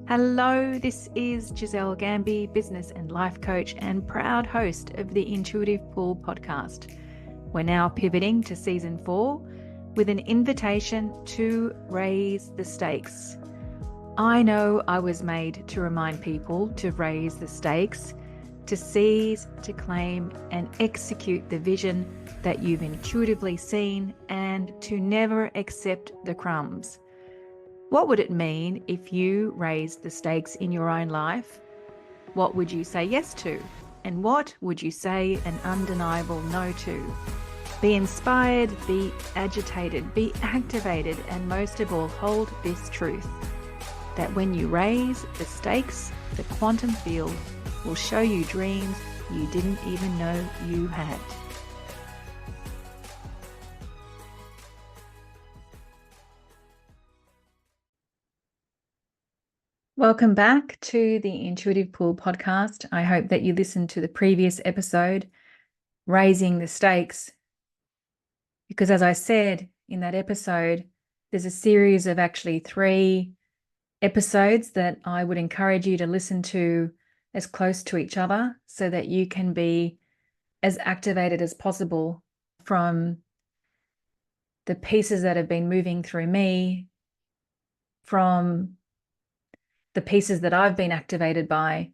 Hello, this is Giselle Gamby, business and life coach and proud host of the Intuitive Pool podcast. We're now pivoting to season 4 with an invitation to raise the stakes. I know I was made to remind people to raise the stakes, to seize, to claim, and execute the vision that you've intuitively seen, and to never accept the crumbs. What would it mean if you raised the stakes in your own life? What would you say yes to? And what would you say an undeniable no to? Be inspired, be agitated, be activated, and most of all, hold this truth, that when you raise the stakes, the quantum field will show you dreams you didn't even know you had. Welcome back to the Intuitive Pool podcast. I hope that you listened to the previous episode, Raising the Stakes, because as I said in that episode, there's a series of actually 3 episodes that I would encourage you to listen to as close to each other so that you can be as activated as possible from the pieces that have been moving through me, from the pieces that I've been activated by.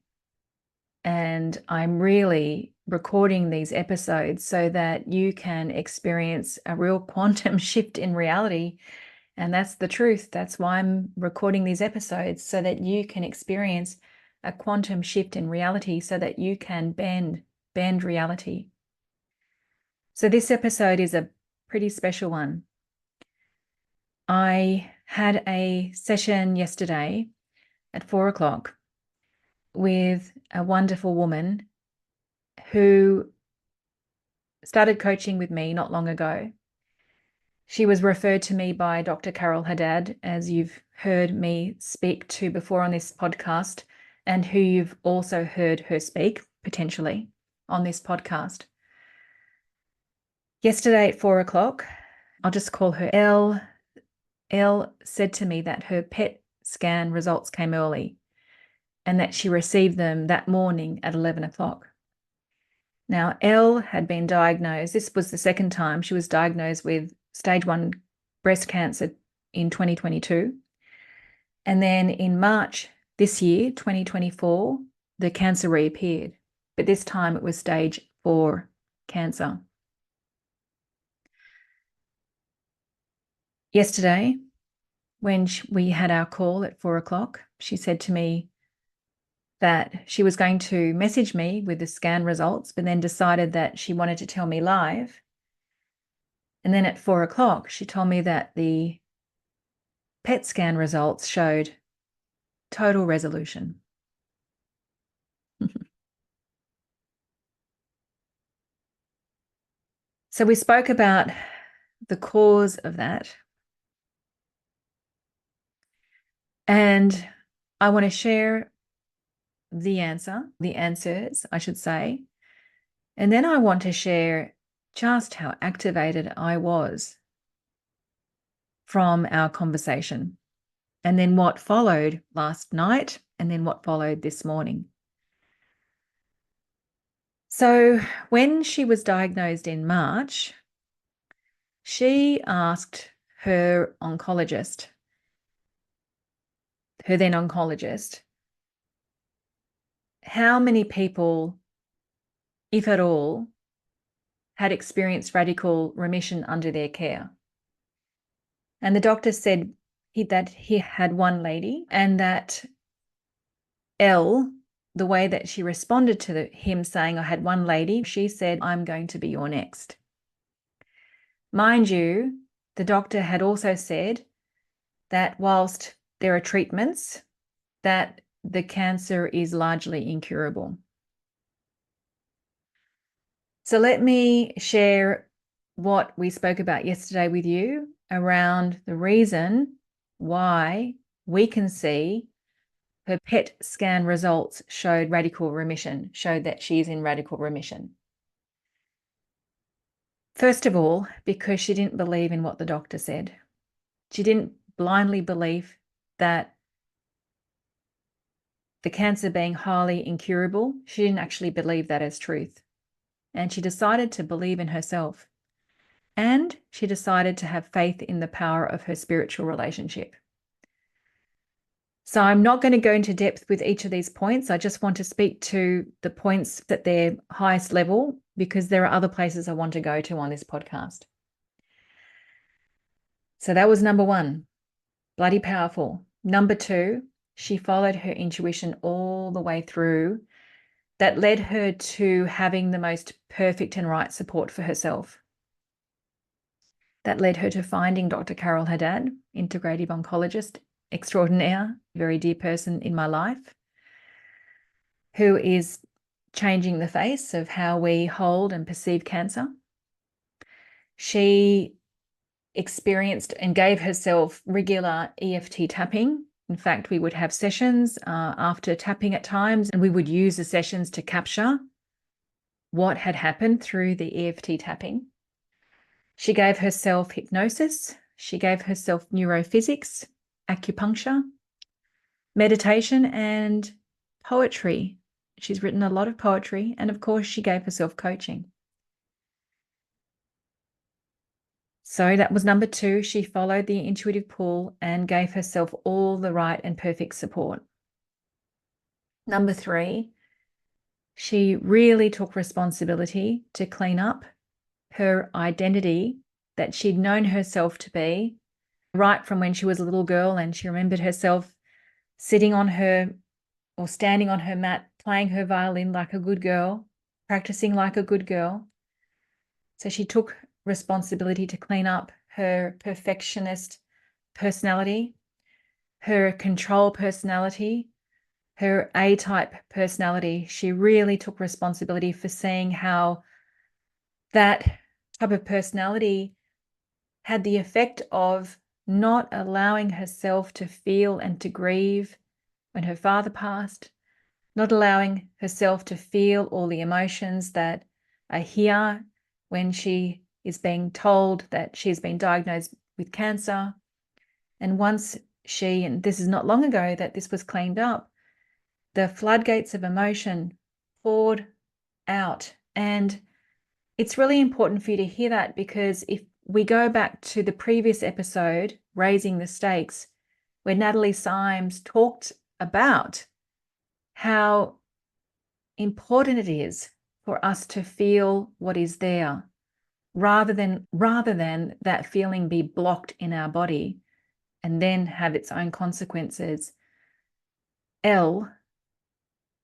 And I'm really recording these episodes so that you can experience a real quantum shift in reality. And that's the truth. That's why I'm recording these episodes, so that you can experience a quantum shift in reality, so that you can bend reality. So this episode is a pretty special one. I had a session yesterday at 4 o'clock with a wonderful woman who started coaching with me not long ago. She was referred to me by Dr. Carol Haddad, as you've heard me speak to before on this podcast, and who you've also heard her speak potentially on this podcast. Yesterday at 4 o'clock, I'll just call her Elle. Elle said to me that her PET scan results came early and that she received them that morning at 11 o'clock. Now, Elle had been diagnosed, this was the second time she was diagnosed with stage 1 breast cancer in 2022. And then in March this year, 2024, the cancer reappeared. But this time it was stage 4 cancer. Yesterday, when we had our call at 4 o'clock, she said to me that she was going to message me with the scan results, but then decided that she wanted to tell me live. And then at 4 o'clock, she told me that the PET scan results showed total resolution. So we spoke about the cause of that. And I want to share the answers, I should say. And then I want to share just how activated I was from our conversation, and then what followed last night, and then what followed this morning. So when she was diagnosed in March, she asked her oncologist, her then oncologist, how many people, if at all, had experienced radical remission under their care. And the doctor said that he had one lady, and that Elle, the way that she responded to him saying, I had one lady, she said, I'm going to be your next. Mind you, the doctor had also said that whilst there are treatments, that the cancer is largely incurable. So let me share what we spoke about yesterday with you around the reason why we can see her PET scan results showed that she is in radical remission. First of all, because she didn't believe in what the doctor said. She didn't blindly believe that the cancer being highly incurable, she didn't actually believe that as truth. And she decided to believe in herself. And she decided to have faith in the power of her spiritual relationship. So I'm not going to go into depth with each of these points. I just want to speak to the points at their highest level, because there are other places I want to go to on this podcast. So that was number one, bloody powerful. Number two, she followed her intuition all the way through. That led her to having the most perfect and right support for herself. That led her to finding Dr. Carol Haddad, integrative oncologist extraordinaire, very dear person in my life, who is changing the face of how we hold and perceive cancer. She experienced and gave herself regular EFT tapping. In fact, we would have sessions after tapping at times, and we would use the sessions to capture what had happened through the EFT tapping. She gave herself hypnosis. She gave herself neurophysics, acupuncture, meditation, and poetry. She's written a lot of poetry, and of course, she gave herself coaching. So that was number two. She followed the intuitive pull and gave herself all the right and perfect support. Number three, she really took responsibility to clean up her identity that she'd known herself to be right from when she was a little girl, and she remembered herself sitting on her or standing on her mat, playing her violin like a good girl, practicing like a good girl. So she took responsibility to clean up her perfectionist personality, her control personality, her A-type personality. She really took responsibility for seeing how that type of personality had the effect of not allowing herself to feel and to grieve when her father passed, not allowing herself to feel all the emotions that are here when she is being told that she's been diagnosed with cancer. And once she, and this is not long ago that this was cleaned up, the floodgates of emotion poured out. And it's really important for you to hear that, because if we go back to the previous episode, Raising the Stakes, where Natalie Symes talked about how important it is for us to feel what is there, rather than that feeling be blocked in our body and then have its own consequences. Elle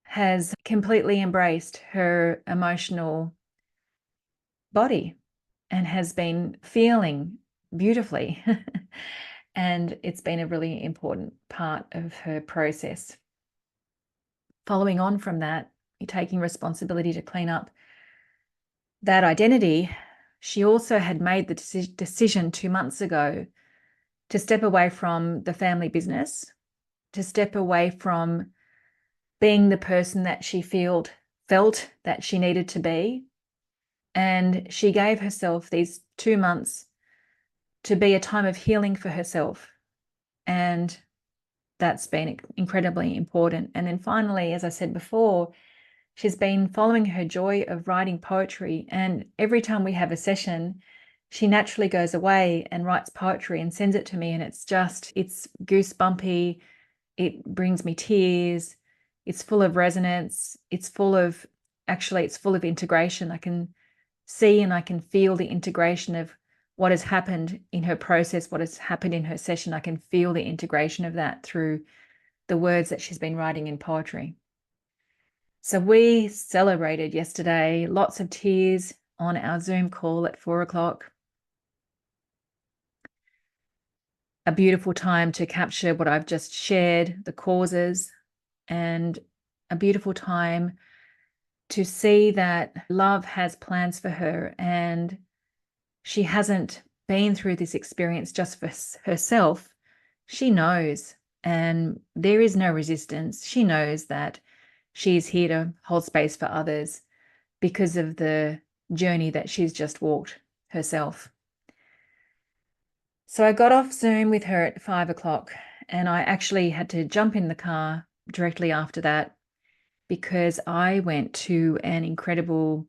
has completely embraced her emotional body and has been feeling beautifully. And it's been a really important part of her process. Following on from that, you're taking responsibility to clean up that identity. She also had made the decision 2 months ago to step away from the family business, to step away from being the person that she felt that she needed to be. And she gave herself these 2 months to be a time of healing for herself. And that's been incredibly important. And then finally, as I said before, she's been following her joy of writing poetry. And every time we have a session, she naturally goes away and writes poetry and sends it to me. And it's goosebumpy. It brings me tears. It's full of resonance. It's full of integration. I can see and I can feel the integration of what has happened in her process, what has happened in her session. I can feel the integration of that through the words that she's been writing in poetry. So we celebrated yesterday, lots of tears on our Zoom call at 4:00. A beautiful time to capture what I've just shared, the causes, and a beautiful time to see that love has plans for her, and she hasn't been through this experience just for herself. She knows, and there is no resistance. She knows that she's here to hold space for others because of the journey that she's just walked herself. So I got off Zoom with her at 5:00, and I actually had to jump in the car directly after that, because I went to an incredible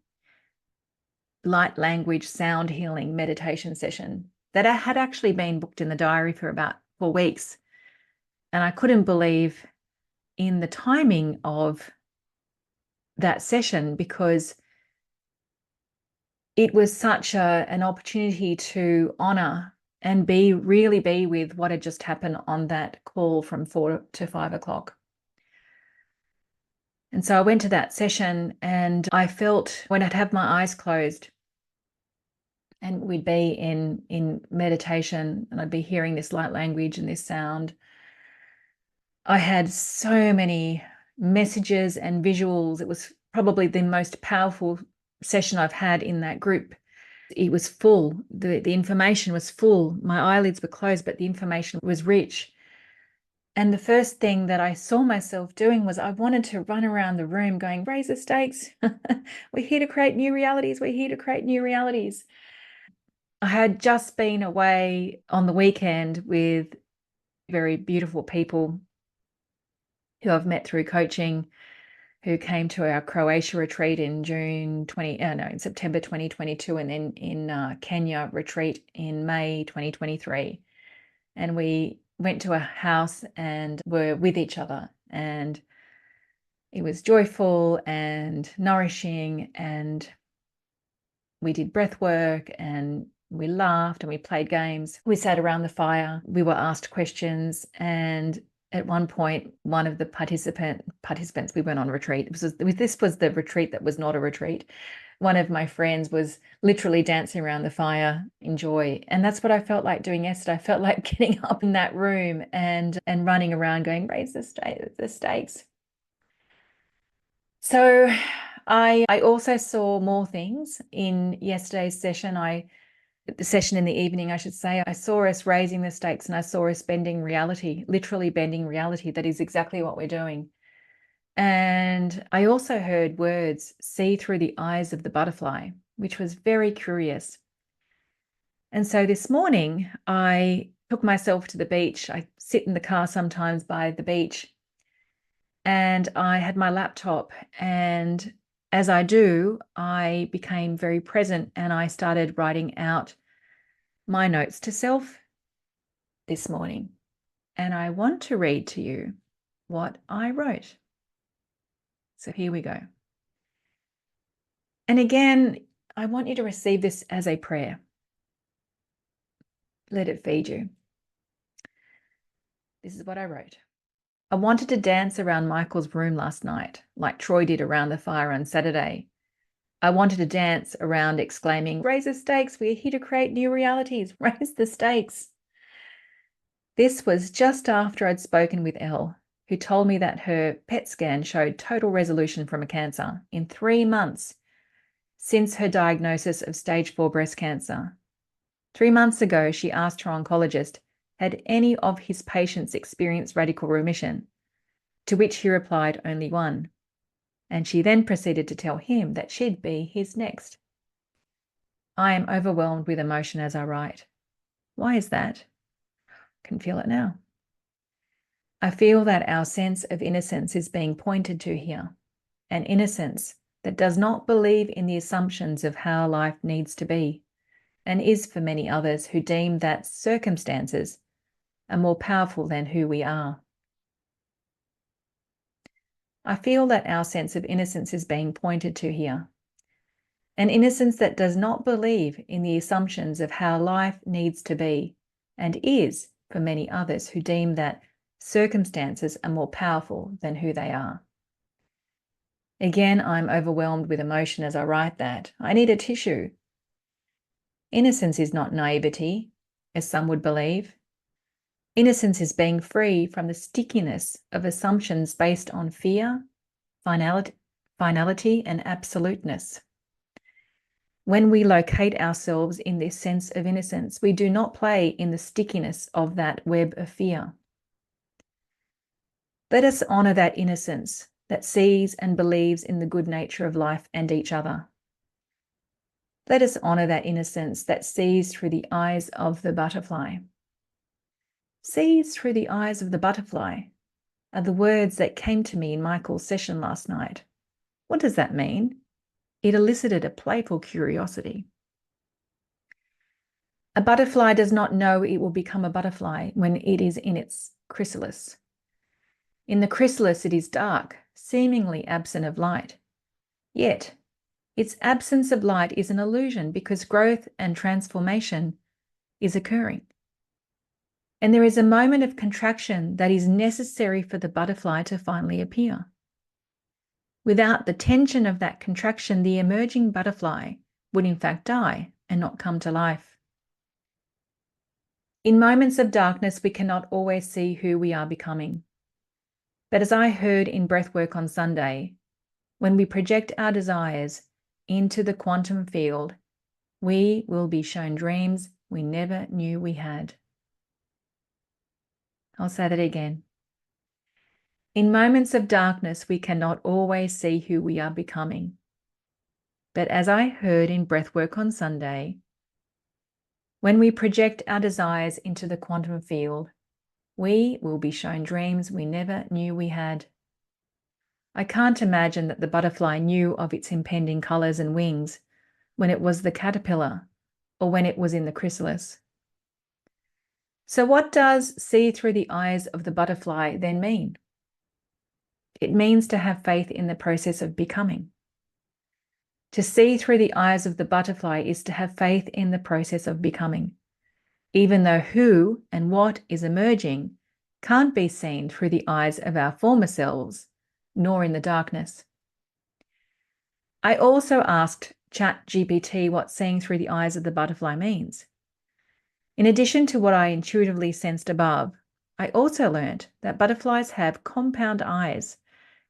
light language sound healing meditation session that I had actually been booked in the diary for about 4 weeks. And I couldn't believe in the timing of that session, because it was such an opportunity to honor and really be with what had just happened on that call from 4 to 5 o'clock. And so I went to that session, and I felt, when I'd have my eyes closed and we'd be in meditation, and I'd be hearing this light language and this sound, I had so many messages and visuals. It was probably the most powerful session I've had in that group. It was full. The information was full. My eyelids were closed, but the information was rich. And the first thing that I saw myself doing was I wanted to run around the room going, raise the stakes. We're here to create new realities. We're here to create new realities. I had just been away on the weekend with very beautiful people who I've met through coaching, who came to our Croatia retreat in in September 2022, and then in Kenya retreat in May 2023. And we went to a house and were with each other, and it was joyful and nourishing, and we did breath work, and we laughed, and we played games. We sat around the fire. We were asked questions, and at one point, one of the participants, we went on retreat. This was the retreat that was not a retreat. One of my friends was literally dancing around the fire in joy. And that's what I felt like doing yesterday. I felt like getting up in that room and running around going, raise the stakes. So I also saw more things in yesterday's session. The session in the evening, I should say, I saw us raising the stakes, and I saw us bending reality, literally bending reality. That is exactly what we're doing. And I also heard words, see through the eyes of the butterfly, which was very curious. And so this morning, I took myself to the beach. I sit in the car sometimes by the beach, and I had my laptop, and as I do, I became very present, and I started writing out my notes to self this morning. And I want to read to you what I wrote. So here we go. And again, I want you to receive this as a prayer. Let it feed you. This is what I wrote. I wanted to dance around Michael's room last night, like Troy did around the fire on Saturday. I wanted to dance around exclaiming, raise the stakes, we're here to create new realities, raise the stakes. This was just after I'd spoken with Elle, who told me that her PET scan showed total resolution from a cancer in 3 months since her diagnosis of stage 4 breast cancer. 3 months ago, she asked her oncologist, had any of his patients experienced radical remission? To which he replied, only one. And she then proceeded to tell him that she'd be his next. I am overwhelmed with emotion as I write. Why is that? I can feel it now. I feel that our sense of innocence is being pointed to here, an innocence that does not believe in the assumptions of how life needs to be, and is for many others who deem that circumstances are more powerful than who we are. I feel that our sense of innocence is being pointed to here, an innocence that does not believe in the assumptions of how life needs to be, and is for many others who deem that circumstances are more powerful than who they are. Again, I'm overwhelmed with emotion as I write that. I need a tissue. Innocence is not naivety, as some would believe. Innocence is being free from the stickiness of assumptions based on fear, finality, and absoluteness. When we locate ourselves in this sense of innocence, we do not play in the stickiness of that web of fear. Let us honor that innocence that sees and believes in the good nature of life and each other. Let us honor that innocence that sees through the eyes of the butterfly. Sees through the eyes of the butterfly. are the words that came to me in Michael's session last night. What does that mean? It elicited a playful curiosity. A butterfly does not know it will become a butterfly when it is in its chrysalis. In the chrysalis, it is dark, seemingly absent of light. Yet, its absence of light is an illusion because growth and transformation is occurring. And there is a moment of contraction that is necessary for the butterfly to finally appear. Without the tension of that contraction, the emerging butterfly would in fact die and not come to life. In moments of darkness, we cannot always see who we are becoming. But as I heard in breathwork on Sunday, when we project our desires into the quantum field, we will be shown dreams we never knew we had. I'll say that again. In moments of darkness, we cannot always see who we are becoming. But as I heard in breathwork on Sunday, when we project our desires into the quantum field, we will be shown dreams we never knew we had. I can't imagine that the butterfly knew of its impending colours and wings when it was the caterpillar or when it was in the chrysalis. So what does see through the eyes of the butterfly then mean? It means to have faith in the process of becoming. To see through the eyes of the butterfly is to have faith in the process of becoming, even though who and what is emerging can't be seen through the eyes of our former selves, nor in the darkness. I also asked ChatGPT what seeing through the eyes of the butterfly means. In addition to what I intuitively sensed above, I also learned that butterflies have compound eyes,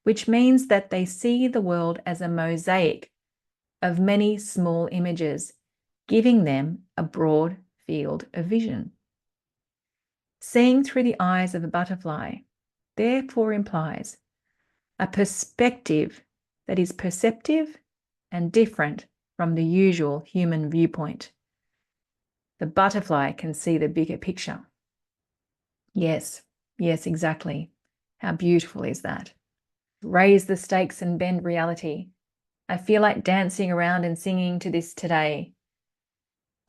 which means that they see the world as a mosaic of many small images, giving them a broad field of vision. Seeing through the eyes of a butterfly, therefore, implies a perspective that is perceptive and different from the usual human viewpoint. The butterfly can see the bigger picture. Yes, exactly. How beautiful is that? Raise the stakes and bend reality. I feel like dancing around and singing to this today.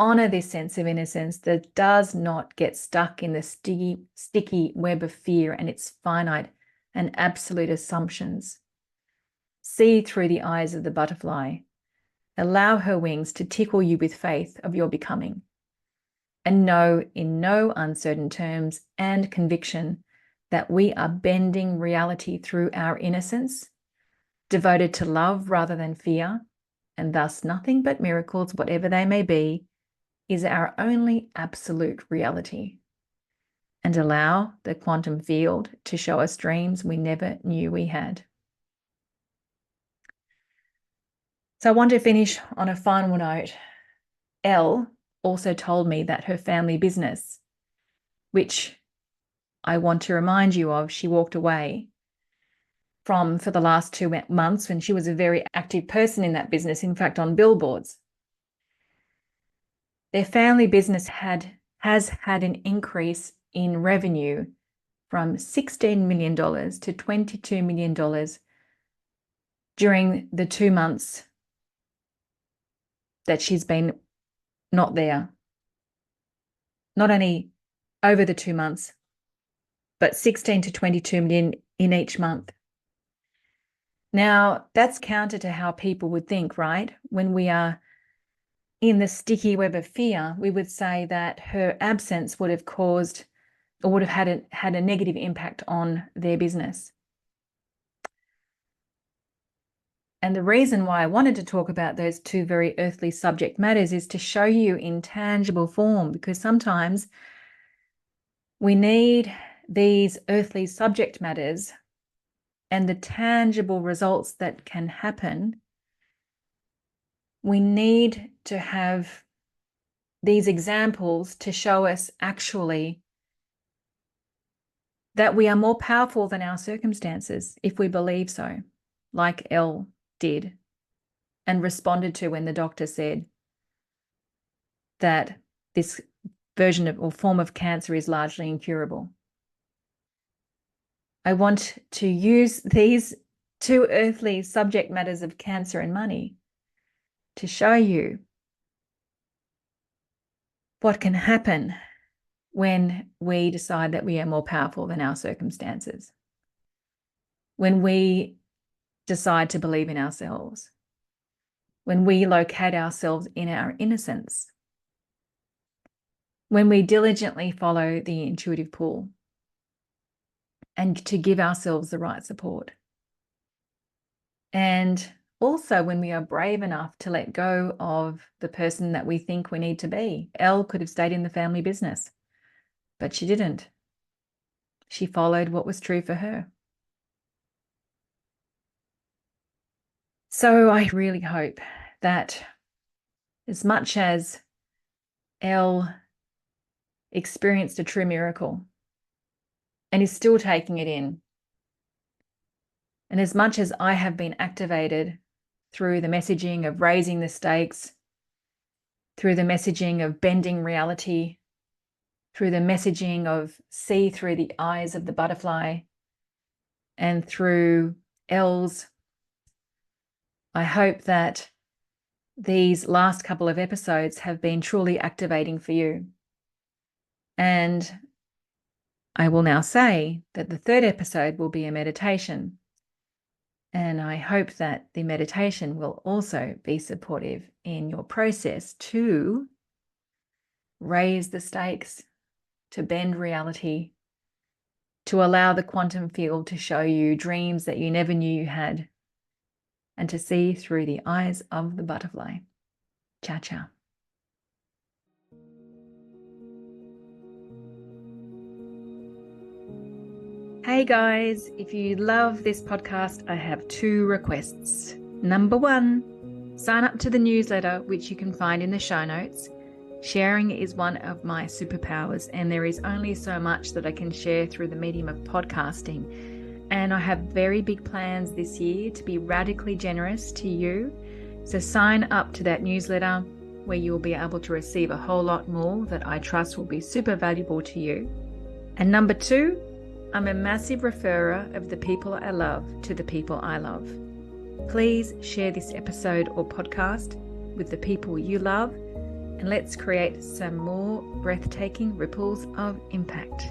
Honor this sense of innocence that does not get stuck in the sticky web of fear and its finite and absolute assumptions. See through the eyes of the butterfly. Allow her wings to tickle you with faith of your becoming. And know in no uncertain terms and conviction that we are bending reality through our innocence, devoted to love rather than fear, and thus nothing but miracles, whatever they may be, is our only absolute reality. And allow the quantum field to show us dreams we never knew we had. So I want to finish on a final note. Elle also told me that her family business, which I want to remind you of, she walked away from for the last 2 months when she was a very active person in that business, in fact, on billboards. Their family business has had an increase in revenue from $16 million to $22 million during the 2 months that she's been not there. Not only over the 2 months, but 16 to 22 million in each month. Now, that's counter to how people would think, right? When we are in the sticky web of fear, we would say that her absence would have caused or would have had a negative impact on their business. And the reason why I wanted to talk about those two very earthly subject matters is to show you in tangible form, because sometimes we need these earthly subject matters and the tangible results that can happen. We need to have these examples to show us actually that we are more powerful than our circumstances if we believe so, like Elle did and responded to when the doctor said that this version of or form of cancer is largely incurable. I want to use these two earthly subject matters of cancer and money to show you what can happen when we decide that we are more powerful than our circumstances, when we decide to believe in ourselves, when we locate ourselves in our innocence, when we diligently follow the intuitive pull, and to give ourselves the right support. And also when we are brave enough to let go of the person that we think we need to be. Elle could have stayed in the family business, but she didn't. She followed what was true for her. So I really hope that as much as Elle experienced a true miracle and is still taking it in, and as much as I have been activated through the messaging of raising the stakes, through the messaging of bending reality, through the messaging of see through the eyes of the butterfly, and through L's, I hope that these last couple of episodes have been truly activating for you. And I will now say that the third episode will be a meditation. And I hope that the meditation will also be supportive in your process to raise the stakes, to bend reality, to allow the quantum field to show you dreams that you never knew you had, and to see through the eyes of the butterfly. Ciao, ciao. Hey guys, if you love this podcast, I have 2 requests. Number 1, sign up to the newsletter, which you can find in the show notes. Sharing is one of my superpowers, and there is only so much that I can share through the medium of podcasting. And I have very big plans this year to be radically generous to you. So sign up to that newsletter where you'll be able to receive a whole lot more that I trust will be super valuable to you. And number 2, I'm a massive referrer of the people I love to the people I love. Please share this episode or podcast with the people you love, and let's create some more breathtaking ripples of impact.